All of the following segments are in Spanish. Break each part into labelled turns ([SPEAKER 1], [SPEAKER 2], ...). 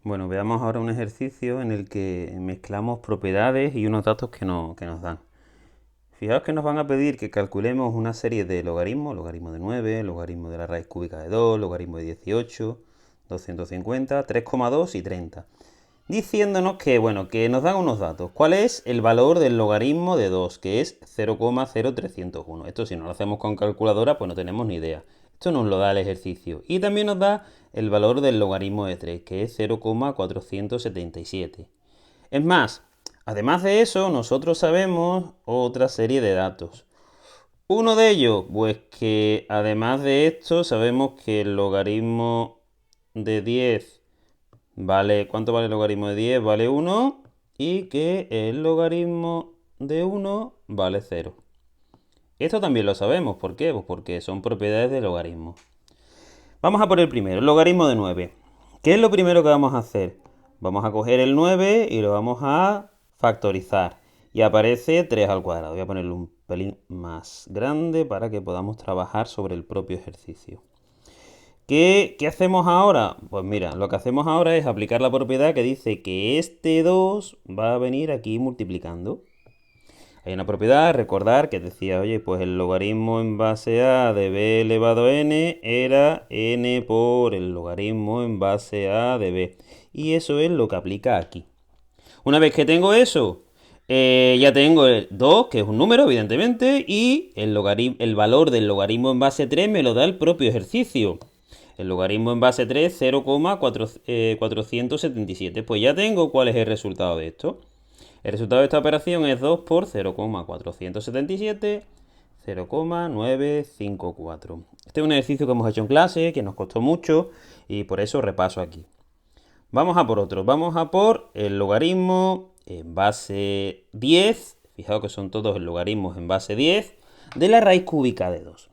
[SPEAKER 1] Bueno, veamos ahora un ejercicio en el que mezclamos propiedades y unos datos que nos dan. Fijaos que nos van a pedir que calculemos una serie de logaritmos, logaritmo de 9, logaritmo de la raíz cúbica de 2, logaritmo de 18, 250, 3,2 y 30. Diciéndonos que, bueno, que nos dan unos datos. ¿Cuál es el valor del logaritmo de 2? Que es 0,0301. Esto si no lo hacemos con calculadora, pues no tenemos ni idea. Esto nos lo da el ejercicio. Y también nos da el valor del logaritmo de 3, que es 0,477. Es más, además de eso, nosotros sabemos otra serie de datos. Uno de ellos, pues que además de esto, sabemos que el logaritmo de 10 vale, ¿cuánto vale el logaritmo de 10? Vale 1 y que el logaritmo de 1 vale 0. Esto también lo sabemos, ¿por qué? Pues porque son propiedades de logaritmo. Vamos a por el primero, el logaritmo de 9. ¿Qué es lo primero que vamos a hacer? Vamos a coger el 9 y lo vamos a factorizar. Y aparece 3 al cuadrado. Voy a ponerlo un pelín más grande para que podamos trabajar sobre el propio ejercicio. ¿Qué hacemos ahora? Pues mira, lo que hacemos ahora es aplicar la propiedad que dice que este 2 va a venir aquí multiplicando. Hay una propiedad, recordar, que decía, oye, pues el logaritmo en base a de b elevado a n era n por el logaritmo en base a de b. Y eso es lo que aplica aquí. Una vez que tengo eso, ya tengo el 2, que es un número, evidentemente, y el valor del logaritmo en base 3 me lo da el propio ejercicio. El logaritmo en base 3, 0,477. Pues ya tengo cuál es el resultado de esto. El resultado de esta operación es 2 por 0,477, 0,954. Este es un ejercicio que hemos hecho en clase, que nos costó mucho y por eso repaso aquí. Vamos a por otro. Vamos a por el logaritmo en base 10. Fijaos que son todos logaritmos en base 10 de la raíz cúbica de 2.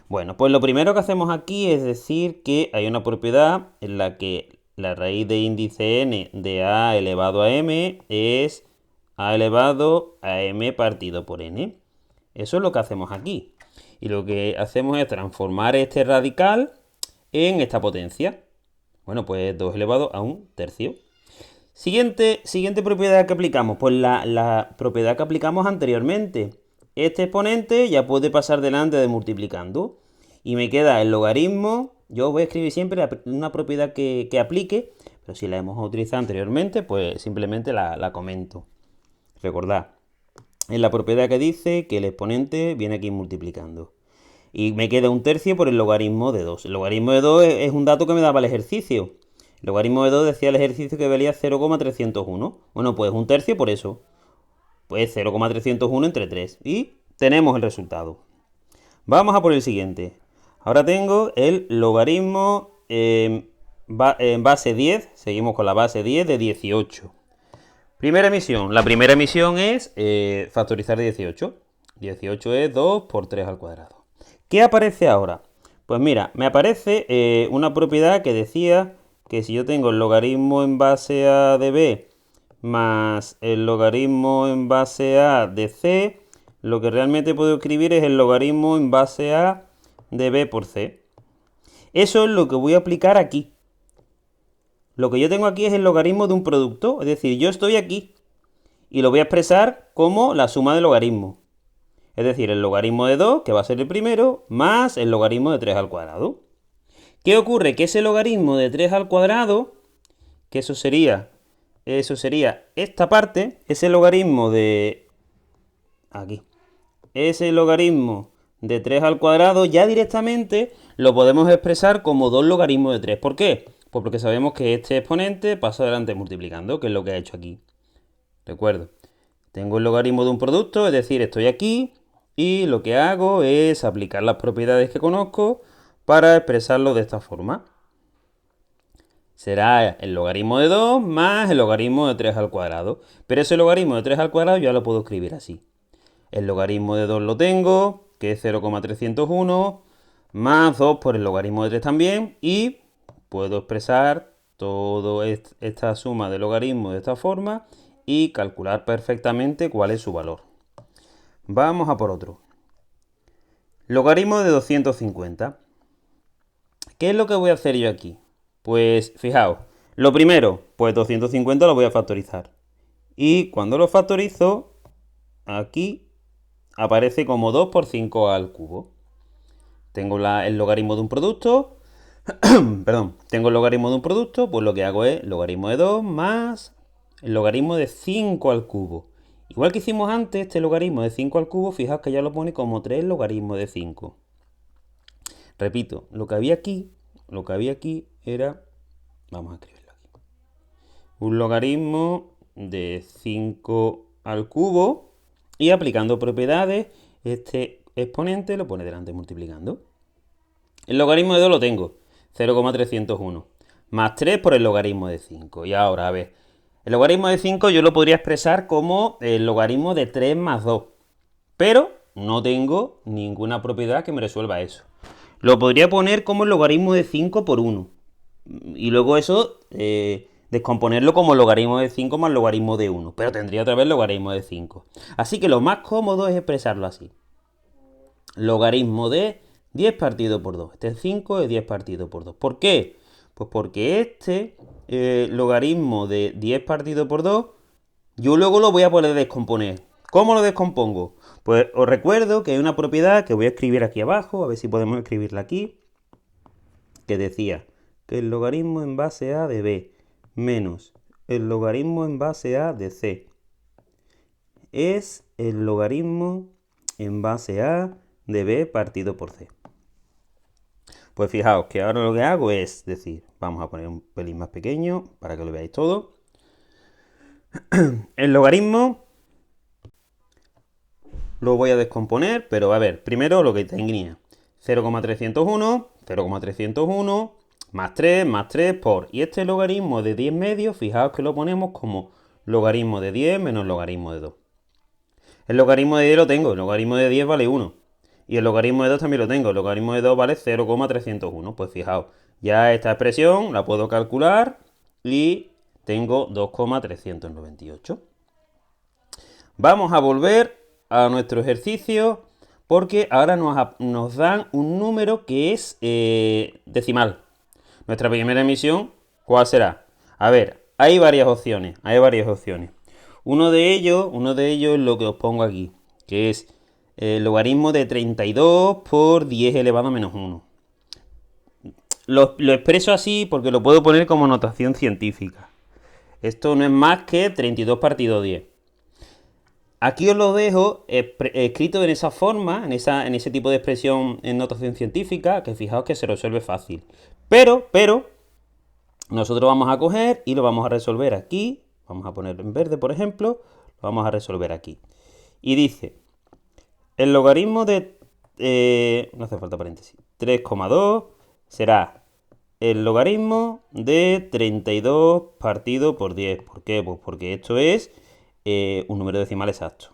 [SPEAKER 1] Bueno, pues lo primero que hacemos aquí es decir que hay una propiedad en la que la raíz de índice n de a elevado a m es a elevado a m partido por n. Eso es lo que hacemos aquí. Y lo que hacemos es transformar este radical en esta potencia. Bueno, pues 2 elevado a un tercio. Siguiente propiedad que aplicamos, pues la propiedad que aplicamos anteriormente. Este exponente ya puede pasar delante de multiplicando. Y me queda el logaritmo. Yo voy a escribir siempre una propiedad que aplique, pero si la hemos utilizado anteriormente, pues simplemente la comento. Recordad, es la propiedad que dice que el exponente viene aquí multiplicando. Y me queda un tercio por el logaritmo de 2. El logaritmo de 2 es un dato que me daba el ejercicio. El logaritmo de 2 decía el ejercicio que valía 0,301. Bueno, pues un tercio por eso. Pues 0,301 entre 3. Y tenemos el resultado. Vamos a por el siguiente. Ahora tengo el logaritmo en base 10. Seguimos con la base 10 de 18. Primera misión. La primera misión es factorizar 18. 18 es 2 por 3 al cuadrado. ¿Qué aparece ahora? Pues mira, me aparece una propiedad que decía que si yo tengo el logaritmo en base a de b más el logaritmo en base a de c, lo que realmente puedo escribir es el logaritmo en base a de b por c. Eso es lo que voy a aplicar aquí. Lo que yo tengo aquí es el logaritmo de un producto, es decir, yo estoy aquí y lo voy a expresar como la suma de logaritmos. Es decir, el logaritmo de 2, que va a ser el primero, más el logaritmo de 3 al cuadrado. ¿Qué ocurre? Que ese logaritmo de 3 al cuadrado, que eso sería esta parte, ese logaritmo de... aquí. Ese logaritmo de 3 al cuadrado ya directamente lo podemos expresar como 2 logaritmos de 3. ¿Por qué? Pues porque sabemos que este exponente pasa adelante multiplicando, que es lo que ha hecho aquí. Recuerdo, tengo el logaritmo de un producto, es decir, estoy aquí y lo que hago es aplicar las propiedades que conozco para expresarlo de esta forma. Será el logaritmo de 2 más el logaritmo de 3 al cuadrado. Pero ese logaritmo de 3 al cuadrado ya lo puedo escribir así. El logaritmo de 2 lo tengo, que es 0,301, más 2 por el logaritmo de 3 también, y puedo expresar toda esta suma de logaritmos de esta forma y calcular perfectamente cuál es su valor. Vamos a por otro. Logaritmo de 250. ¿Qué es lo que voy a hacer yo aquí? Pues fijaos, Lo primero, pues 250 lo voy a factorizar. Y cuando lo factorizo, aquí aparece como 2 por 5 al cubo. Tengo el logaritmo de un producto, perdón, tengo el logaritmo de un producto, pues lo que hago es logaritmo de 2 más el logaritmo de 5 al cubo. Igual que hicimos antes, este logaritmo de 5 al cubo, fijaos que ya lo pone como 3 logaritmos de 5. Repito, lo que había aquí era, vamos a escribirlo aquí, un logaritmo de 5 al cubo y aplicando propiedades, este exponente lo pone delante multiplicando. El logaritmo de 2 lo tengo, 0,301, más 3 por el logaritmo de 5. Y ahora, a ver, el logaritmo de 5 yo lo podría expresar como el logaritmo de 3 más 2, pero no tengo ninguna propiedad que me resuelva eso. Lo podría poner como el logaritmo de 5 por 1. Y luego eso, descomponerlo como logaritmo de 5 más logaritmo de 1. Pero tendría otra vez logaritmo de 5. Así que lo más cómodo es expresarlo así. Logaritmo de 10 partido por 2. Este es 5 es 10 partido por 2. ¿Por qué? Pues porque este logaritmo de 10 partido por 2, yo luego lo voy a poder descomponer. ¿Cómo lo descompongo? Pues os recuerdo que hay una propiedad que voy a escribir aquí abajo, a ver si podemos escribirla aquí, que decía que el logaritmo en base a de b menos el logaritmo en base a de c es el logaritmo en base a de b partido por c. Pues fijaos que ahora lo que hago es decir, vamos a poner un pelín más pequeño para que lo veáis todo. El logaritmo lo voy a descomponer, pero a ver, primero lo que tenía. 0,301 más 3 por... Y este logaritmo de 10 medios, fijaos que lo ponemos como logaritmo de 10 menos logaritmo de 2. El logaritmo de 10 lo tengo, el logaritmo de 10 vale 1. Y el logaritmo de 2 también lo tengo, el logaritmo de 2 vale 0,301. Pues fijaos, ya esta expresión la puedo calcular y tengo 2,398. Vamos a volver a nuestro ejercicio porque ahora nos dan un número que es decimal. Nuestra primera emisión, ¿cuál será? A ver, hay varias opciones. Uno de ellos es lo que os pongo aquí, que es el logaritmo de 32 por 10 elevado a menos 1. Lo expreso así porque lo puedo poner como notación científica. Esto no es más que 32 partido 10. Aquí os lo dejo escrito en esa forma, en ese tipo de expresión en notación científica, que fijaos que se resuelve fácil. Pero, nosotros vamos a coger y lo vamos a resolver aquí. Vamos a ponerlo en verde, por ejemplo. Lo vamos a resolver aquí. Y dice, el logaritmo de... no hace falta paréntesis. 3,2 será el logaritmo de 32 partido por 10. ¿Por qué? Pues porque esto es un número decimal exacto.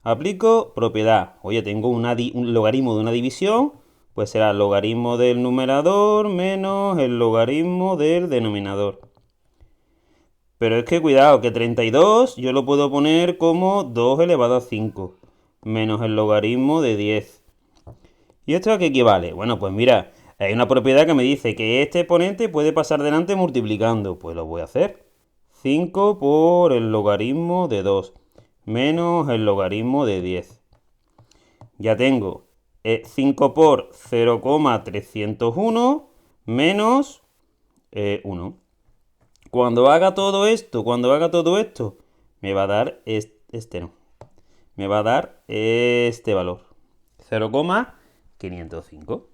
[SPEAKER 1] Aplico propiedad. Oye, tengo un logaritmo de una división, pues será el logaritmo del numerador menos el logaritmo del denominador. Pero es que cuidado, que 32 yo lo puedo poner como 2 elevado a 5, menos el logaritmo de 10. ¿Y esto a qué equivale? Bueno, pues mira, hay una propiedad que me dice que este exponente puede pasar delante multiplicando. Pues lo voy a hacer. 5 por el logaritmo de 2 menos el logaritmo de 10. Ya tengo 5 por 0,301 menos 1. Cuando haga todo esto, me va a dar me va a dar este valor, 0,505.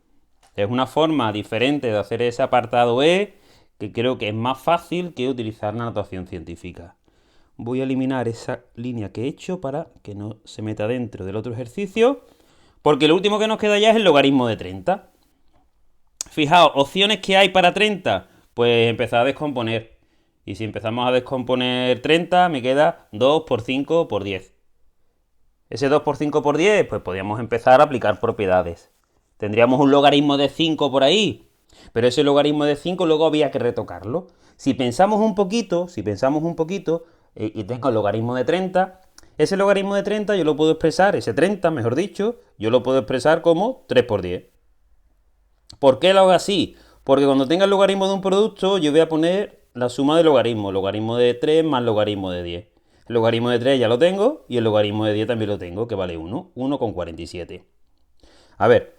[SPEAKER 1] Es una forma diferente de hacer ese apartado E que creo que es más fácil que utilizar la notación científica. Voy a eliminar esa línea que he hecho para que no se meta dentro del otro ejercicio, porque lo último que nos queda ya es el logaritmo de 30. Fijaos, opciones que hay para 30, pues empezar a descomponer. Y si empezamos a descomponer 30, me queda 2 por 5 por 10. Ese 2 por 5 por 10, pues podríamos empezar a aplicar propiedades. Tendríamos un logaritmo de 5 por ahí, pero ese logaritmo de 5 luego había que retocarlo. Si pensamos un poquito, y tengo el logaritmo de 30, ese logaritmo de 30 yo lo puedo expresar, ese 30, mejor dicho, yo lo puedo expresar como 3 por 10. ¿Por qué lo hago así? Porque cuando tenga el logaritmo de un producto, yo voy a poner la suma de logaritmos. Logaritmo de 3 más logaritmo de 10. El logaritmo de 3 ya lo tengo y el logaritmo de 10 también lo tengo, que vale 1. 1,47. A ver,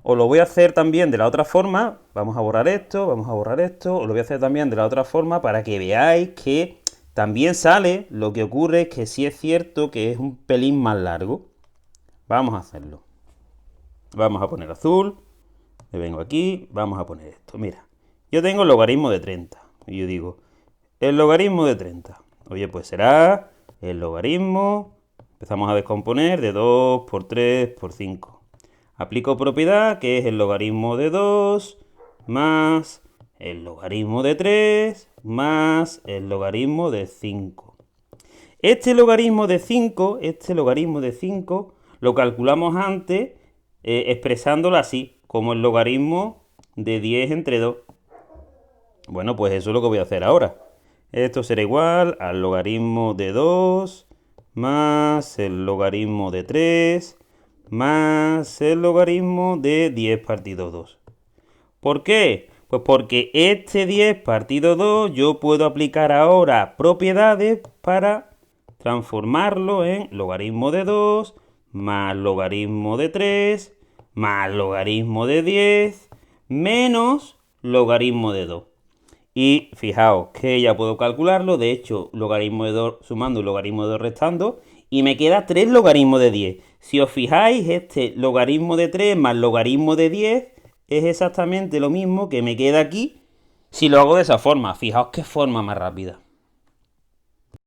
[SPEAKER 1] os lo voy a hacer también de la otra forma. Vamos a borrar esto, vamos a borrar esto. Os lo voy a hacer también de la otra forma para que veáis que también sale. Lo que ocurre es que sí es cierto que es un pelín más largo. Vamos a hacerlo. Vamos a poner azul. Me vengo aquí, vamos a poner esto. Mira, yo tengo el logaritmo de 30. Y yo digo, el logaritmo de 30. Oye, pues será el logaritmo. Empezamos a descomponer de 2 por 3 por 5. Aplico propiedad, que es el logaritmo de 2 más el logaritmo de 3 más el logaritmo de 5. Este logaritmo de 5, lo calculamos antes expresándolo así, como el logaritmo de 10 entre 2. Bueno, pues eso es lo que voy a hacer ahora. Esto será igual al logaritmo de 2 más el logaritmo de 3 más el logaritmo de 10 partido 2. ¿Por qué? Pues porque este 10 partido 2 yo puedo aplicar ahora propiedades para transformarlo en logaritmo de 2 más logaritmo de 3 más logaritmo de 10 menos logaritmo de 2. Y fijaos que ya puedo calcularlo. De hecho, logaritmo de 2 sumando y logaritmo de 2 restando. Y me queda 3 logaritmos de 10. Si os fijáis, este logaritmo de 3 más logaritmo de 10 es exactamente lo mismo que me queda aquí si lo hago de esa forma. Fijaos qué forma más rápida.